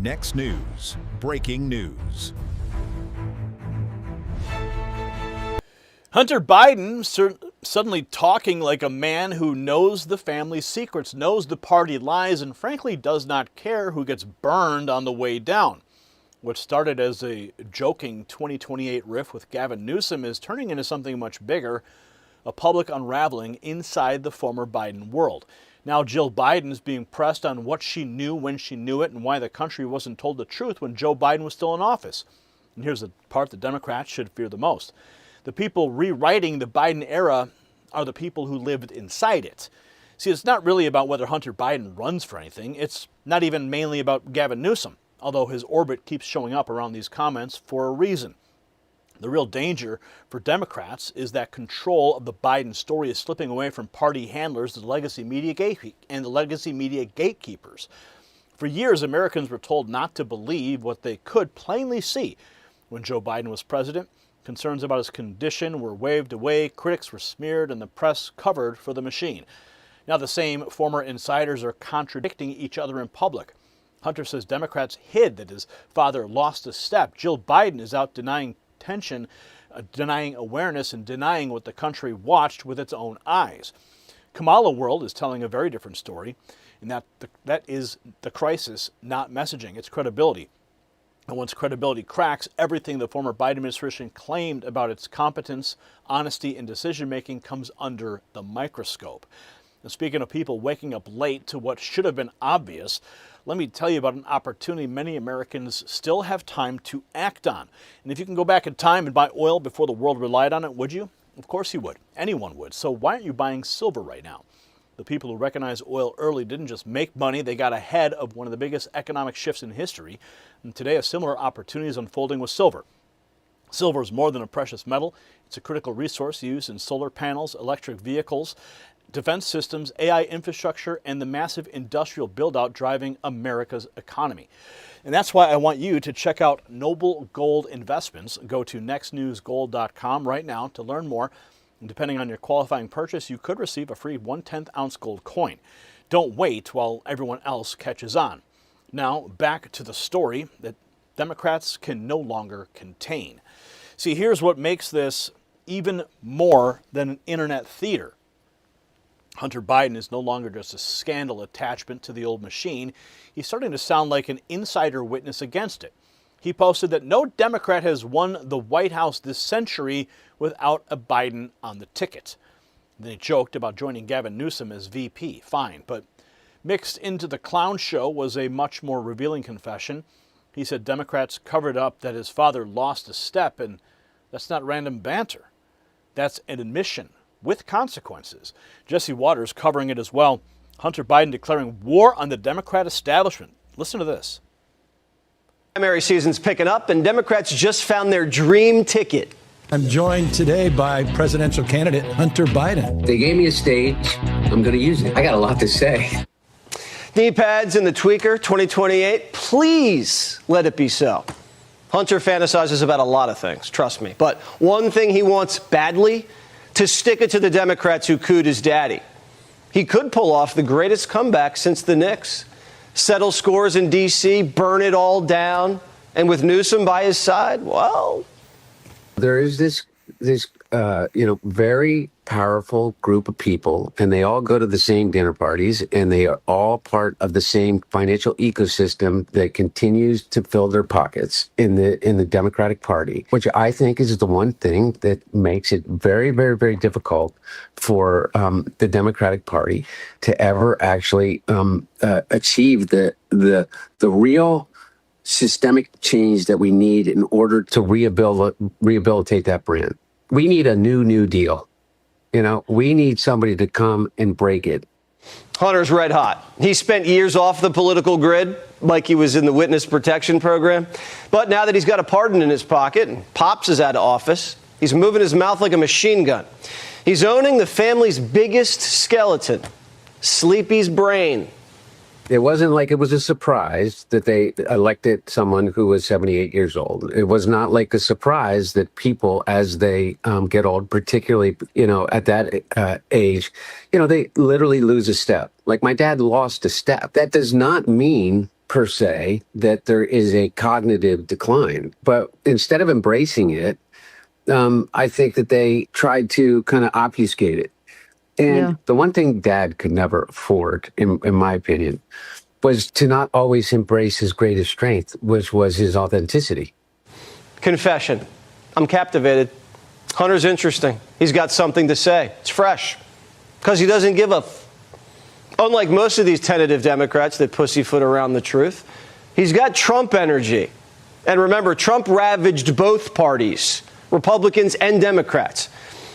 Next News, breaking news. Hunter Biden suddenly talking like a man who knows the family's secrets, knows the party lies, and frankly does not care who gets burned on the way down. What started as a joking 2028 riff with Gavin Newsom is turning into something much bigger, a public unraveling inside the former Biden world. Now Jill Biden is being pressed on what she knew when she knew it and why the country wasn't told the truth when Joe Biden was still in office. And here's the part the Democrats should fear the most. The people rewriting the Biden era are the people who lived inside it. See, it's not really about whether Hunter Biden runs for anything. It's not even mainly about Gavin Newsom, although his orbit keeps showing up around these comments for a reason. The real danger for Democrats is that control of the Biden story is slipping away from party handlers, the legacy media gatekeepers. For years, Americans were told not to believe what they could plainly see. When Joe Biden was president, concerns about his condition were waved away, critics were smeared, and the press covered for the machine. Now the same former insiders are contradicting each other in public. Hunter says Democrats hid that his father lost a step. Jill Biden is out denying tension, denying awareness, and denying what the country watched with its own eyes. Kamala World is telling a very different story, and that is the crisis, not messaging. It's credibility. And once credibility cracks, everything the former Biden administration claimed about its competence, honesty, and decision-making comes under the microscope. And speaking of people waking up late to what should have been obvious, let me tell you about an opportunity many Americans still have time to act on. And if you can go back in time and buy oil before the world relied on it, would you? Of course you would. Anyone would. So why aren't you buying silver right now? The people who recognized oil early didn't just make money, they got ahead of one of the biggest economic shifts in history. And today a similar opportunity is unfolding with silver. Silver is more than a precious metal. It's a critical resource used in solar panels, electric vehicles, defense systems, AI infrastructure, and the massive industrial build-out driving America's economy. And that's why I want you to check out Noble Gold Investments. Go to nextnewsgold.com right now to learn more. And depending on your qualifying purchase, you could receive a free 1/10 ounce gold coin. Don't wait while everyone else catches on. Now, back to the story that Democrats can no longer contain. See, here's what makes this even more than an internet theater. Hunter Biden is no longer just a scandal attachment to the old machine. He's starting to sound like an insider witness against it. He posted that no Democrat has won the White House this century without a Biden on the ticket. Then he joked about joining Gavin Newsom as VP. Fine, but mixed into the clown show was a much more revealing confession. He said Democrats covered up that his father lost a step, and that's not random banter. That's an admission with consequences. Jesse Waters covering it as well. Hunter Biden declaring war on the Democrat establishment. Listen to this. Primary season's picking up, and Democrats just found their dream ticket. I'm joined today by presidential candidate Hunter Biden. They gave me a stage. I'm going to use it. I got a lot to say. Knee pads in the tweaker 2028. Please let it be so. Hunter fantasizes about a lot of things, trust me. But one thing he wants badly, to stick it to the Democrats who cooed his daddy. He could pull off the greatest comeback since the Knicks. Settle scores in D.C., burn it all down, and with Newsom by his side, well. There is this very powerful group of people, and they all go to the same dinner parties, and they are all part of the same financial ecosystem that continues to fill their pockets in the Democratic Party, which I think is the one thing that makes it very, very, very difficult for the Democratic Party to ever actually achieve the real systemic change that we need in order to rehabilitate that brand. We need a new deal. We need somebody to come and break it. Hunter's red hot. He spent years off the political grid, like he was in the witness protection program. But now that he's got a pardon in his pocket and Pops is out of office, he's moving his mouth like a machine gun. He's owning the family's biggest skeleton, Sleepy's brain. It wasn't like it was a surprise that they elected someone who was 78 years old. It was not like a surprise that people, as they get old, particularly, at that age, they literally lose a step. Like my dad lost a step. That does not mean per se, that there is a cognitive decline. But instead of embracing it, I think that they tried to kind of obfuscate it. And the one thing Dad could never afford, in my opinion, was to not always embrace his greatest strength, which was his authenticity. Confession. I'm captivated. Hunter's interesting. He's got something to say. It's fresh. Because he doesn't give a unlike most of these tentative Democrats that pussyfoot around the truth, he's got Trump energy. And remember, Trump ravaged both parties, Republicans and Democrats.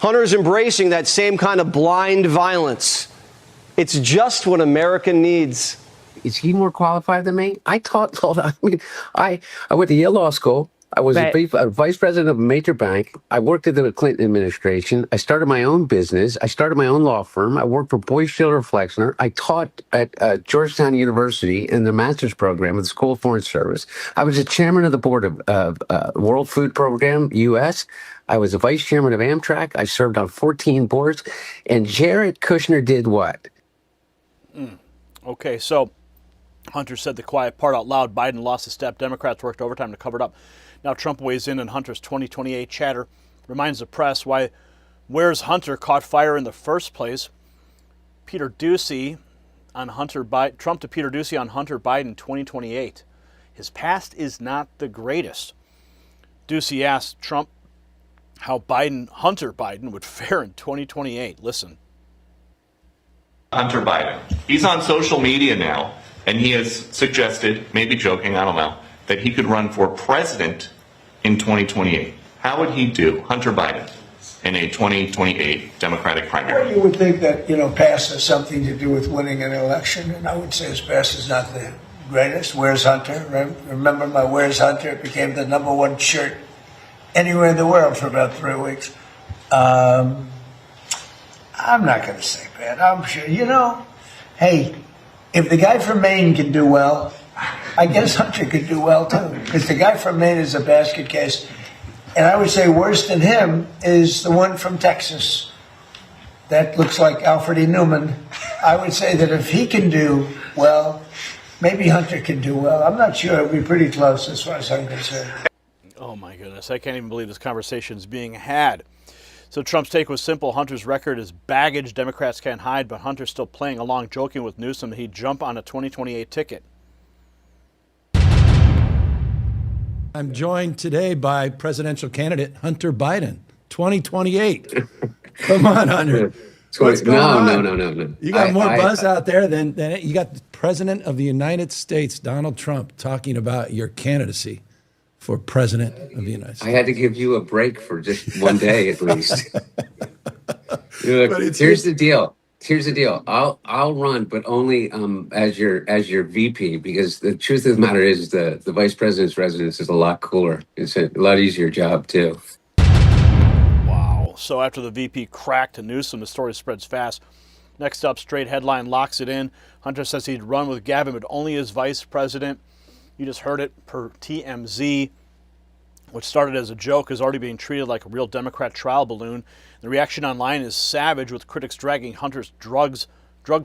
Hunter's embracing that same kind of blind violence. It's just what America needs. Is he more qualified than me? I went to Yale Law School. I was a vice president of a major bank. I worked in the Clinton administration. I started my own business. I started my own law firm. I worked for Boyce Schiller Flexner. I taught at Georgetown University in the master's program at the School of Foreign Service. I was the chairman of the board of World Food Program, U.S. I was a vice chairman of Amtrak. I served on 14 boards. And Jared Kushner did what? Okay, so Hunter said the quiet part out loud. Biden lost a step. Democrats worked overtime to cover it up. Now Trump weighs in, and Hunter's 2028 chatter reminds the press why where's Hunter caught fire in the first place. Peter Doocy on Trump to Peter Doocy on Hunter Biden 2028. His past is not the greatest. Doocy asked Trump how Hunter Biden would fare in 2028. Listen. Hunter Biden. He's on social media now, and he has suggested, maybe joking, I don't know, that he could run for president in 2028. How would he do, Hunter Biden, in a 2028 Democratic primary? Well, you would think that, past has something to do with winning an election, and I would say his past is not the greatest. Where's Hunter? Remember my Where's Hunter? It became the #1 shirt anywhere in the world for about 3 weeks. I'm not going to say bad. I'm sure, hey, if the guy from Maine can do well, I guess Hunter could do well too, because the guy from Maine is a basket case. And I would say worse than him is the one from Texas. That looks like Alfred E. Newman. I would say that if he can do well, maybe Hunter can do well. I'm not sure. It'll be pretty close as far as I'm concerned. Oh my goodness, I can't even believe this conversation is being had. So Trump's take was simple. Hunter's record is baggage Democrats can't hide, but Hunter's still playing along, joking with Newsom that he'd jump on a 2028 ticket. I'm joined today by presidential candidate Hunter Biden, 2028. Come on, Hunter. What's going on? No. You got more buzz out there than you got the President of the United States, Donald Trump, talking about your candidacy for President of the United States. I had to give you a break for just one day at least. Here's the deal. I'll run, but only as your VP, because the truth of the matter is the vice president's residence is a lot cooler. It's a lot easier job too. Wow. So after the VP cracked to Newsom, the story spreads fast. Next up, straight headline locks it in. Hunter says he'd run with Gavin, but only as vice president. You just heard it per TMZ. What started as a joke is already being treated like a real Democrat trial balloon. The reaction online is savage, with critics dragging Hunter's drug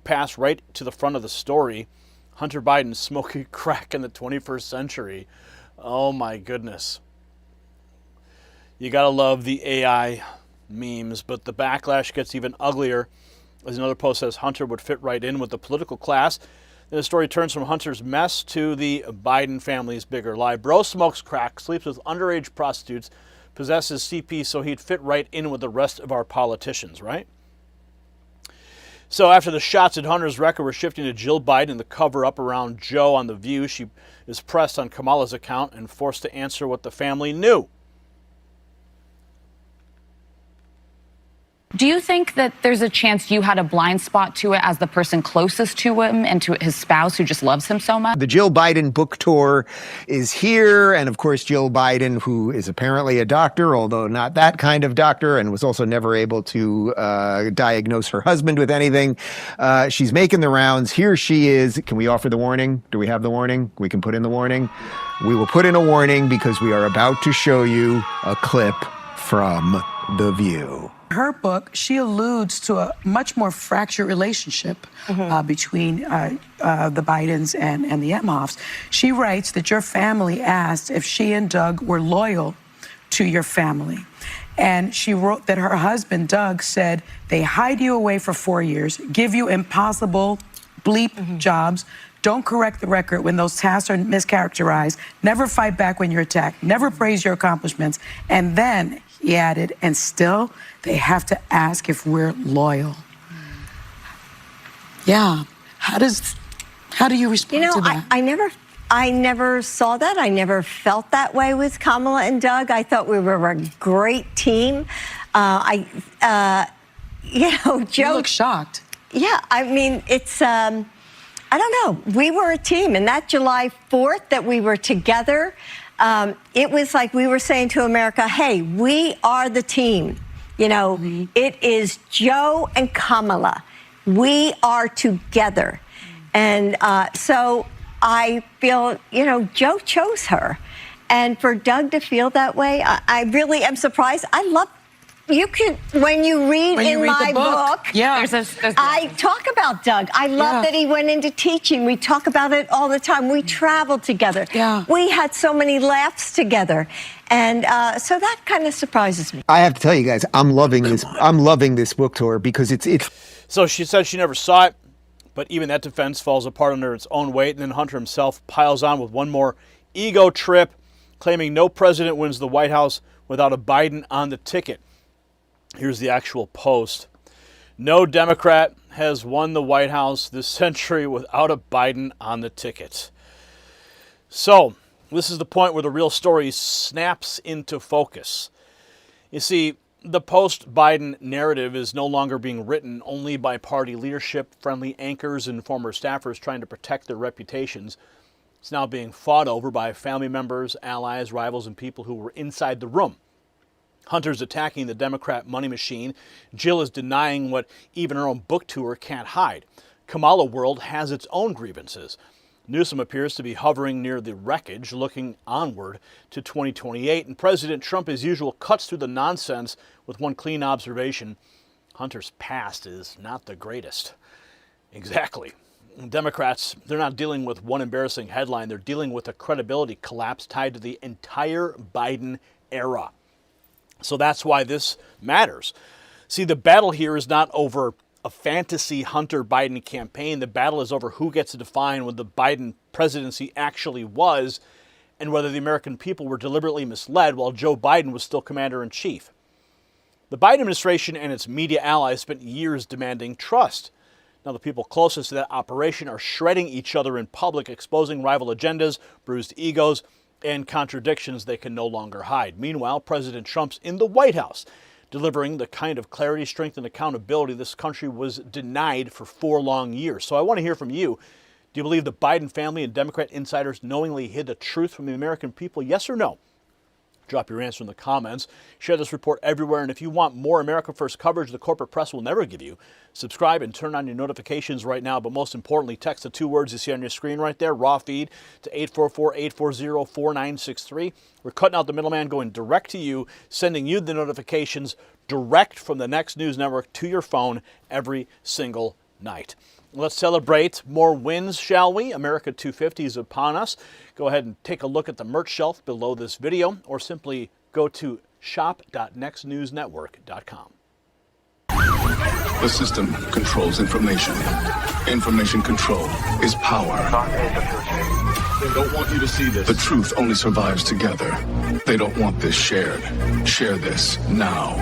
past right to the front of the story. Hunter Biden smoking crack in the 21st century. Oh my goodness. You gotta love the AI memes, but the backlash gets even uglier as another post says Hunter would fit right in with the political class. Then the story turns from Hunter's mess to the Biden family's bigger lie. Bro smokes crack, sleeps with underage prostitutes, possesses CP, so he'd fit right in with the rest of our politicians, right? So after the shots at Hunter's record, we're shifting to Jill Biden, the cover-up around Joe on The View. She is pressed on Kamala's account and forced to answer what the family knew. Do you think that there's a chance you had a blind spot to it as the person closest to him and to his spouse who just loves him so much? The Jill Biden book tour is here. And of course, Jill Biden, who is apparently a doctor, although not that kind of doctor, and was also never able to diagnose her husband with anything. She's making the rounds. Here she is. Can we offer the warning? Do we have the warning? We can put in the warning. We will put in a warning because we are about to show you a clip from The View. Her book, she alludes to a much more fractured relationship between the Bidens and the Emhoffs. She writes that your family asked if she and Doug were loyal to your family. And she wrote that her husband, Doug, said they hide you away for 4 years, give you impossible bleep jobs, don't correct the record when those tasks are mischaracterized, never fight back when you're attacked, never praise your accomplishments. And then he added, and still they have to ask if we're loyal. Yeah. How do you respond to that? I never saw that. I never felt that way with Kamala and Doug. I thought we were a great team. Joe. You look shocked. Yeah, I mean, it's, I don't know. We were a team. And that July 4th that we were together, it was like we were saying to America, hey, we are the team. You know, it is Joe and Kamala. We are together. And so I feel, Joe chose her. And for Doug to feel that way, I really am surprised. I love, when you read my book, I talk about Doug. I love that he went into teaching. We talk about it all the time. We traveled together. We had so many laughs together. And so that kind of surprises me. I have to tell you guys, I'm loving this. I'm loving this book tour because it's. So she said she never saw it, but even that defense falls apart under its own weight. And then Hunter himself piles on with one more ego trip, claiming no president wins the White House without a Biden on the ticket. Here's the actual post. No Democrat has won the White House this century without a Biden on the ticket. So, this is the point where the real story snaps into focus. You see, the post-Biden narrative is no longer being written only by party leadership, friendly anchors, and former staffers trying to protect their reputations. It's now being fought over by family members, allies, rivals, and people who were inside the room. Hunter's attacking the Democrat money machine. Jill is denying what even her own book tour can't hide. Kamala world has its own grievances. Newsom appears to be hovering near the wreckage, looking onward to 2028. And President Trump, as usual, cuts through the nonsense with one clean observation. Hunter's past is not the greatest. Exactly. Democrats, they're not dealing with one embarrassing headline. They're dealing with a credibility collapse tied to the entire Biden era. So that's why this matters. See, the battle here is not over a fantasy Hunter-Biden campaign. The battle is over who gets to define what the Biden presidency actually was and whether the American people were deliberately misled while Joe Biden was still commander-in-chief. The Biden administration and its media allies spent years demanding trust. Now the people closest to that operation are shredding each other in public, exposing rival agendas, bruised egos, and contradictions they can no longer hide. Meanwhile, President Trump's in the White House, delivering the kind of clarity, strength, and accountability this country was denied for 4 long years. So I want to hear from you. Do you believe the Biden family and Democrat insiders knowingly hid the truth from the American people? Yes or no? Drop your answer in the comments. Share this report everywhere. And if you want more America First coverage the corporate press will never give you, subscribe and turn on your notifications right now. But most importantly, text the 2 words you see on your screen right there, raw feed, to 844-840-4963. We're cutting out the middleman, going direct to you, sending you the notifications direct from the Next News Network to your phone every single night. Let's celebrate more wins, shall we? America 250 is upon us. Go ahead and take a look at the merch shelf below this video, or simply go to shop.nextnewsnetwork.com. The system controls information. Information control is power. They don't want you to see this. The truth only survives together. They don't want this shared. Share this now.